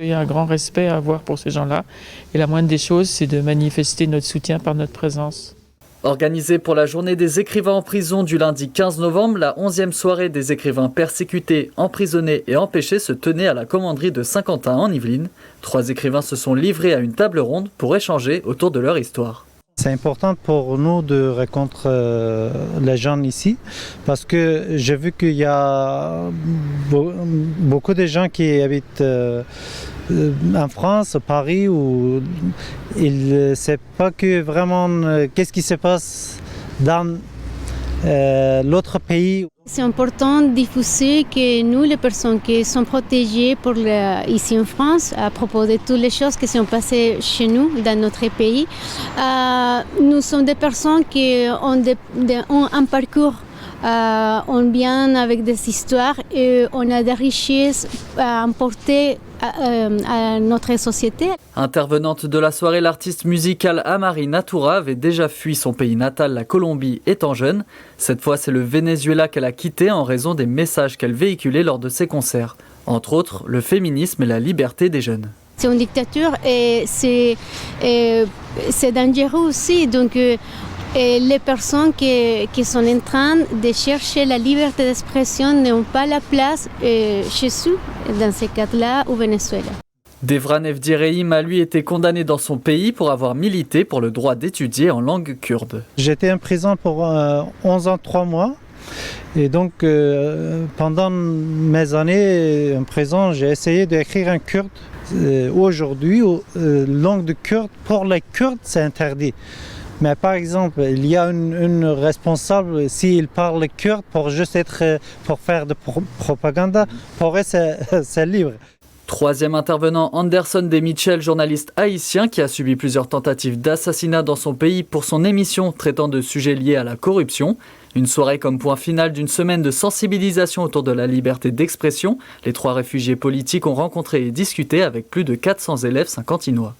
Il y a un grand respect à avoir pour ces gens-là et la moindre des choses, c'est de manifester notre soutien par notre présence. Organisée pour la journée des écrivains en prison du lundi 15 novembre, la 11e soirée des écrivains persécutés, emprisonnés et empêchés se tenait à la commanderie de Saint-Quentin en Yvelines. 3 écrivains se sont livrés à une table ronde pour échanger autour de leur histoire. C'est important pour nous de rencontrer les gens ici parce que j'ai vu qu'il y a beaucoup de gens qui habitent en France, Paris, où ils ne savent pas que vraiment qu'est-ce qui se passe dans l'autre pays. C'est important de diffuser que nous, les personnes qui sont protégées ici en France, à propos de toutes les choses qui sont passées chez nous, dans notre pays, nous sommes des personnes qui ont un parcours. On vient avec des histoires et on a des richesses à emporter à notre société. Intervenante de la soirée, l'artiste musicale Amari Natura avait déjà fui son pays natal, la Colombie, étant jeune. Cette fois, c'est le Venezuela qu'elle a quitté en raison des messages qu'elle véhiculait lors de ses concerts. Entre autres, le féminisme et la liberté des jeunes. C'est une dictature et c'est dangereux aussi. Donc, et les personnes qui sont en train de chercher la liberté d'expression n'ont pas la place chez eux, dans ce cas-là, au Venezuela. Devran Evdirehim a lui été condamné dans son pays pour avoir milité pour le droit d'étudier en langue kurde. J'étais en prison pour 11 ans, 3 mois. Et donc, pendant mes années en prison, j'ai essayé d'écrire en kurde. Aujourd'hui, langue de kurde, pour les Kurdes, c'est interdit. Mais par exemple, il y a une responsable, s'il parle kurde pour juste pour faire de propagande, pour eux, c'est libre. 3e intervenant, Anderson Demichel, journaliste haïtien qui a subi plusieurs tentatives d'assassinat dans son pays pour son émission traitant de sujets liés à la corruption. Une soirée comme point final d'une semaine de sensibilisation autour de la liberté d'expression. Les 3 réfugiés politiques ont rencontré et discuté avec plus de 400 élèves saint-quentinois.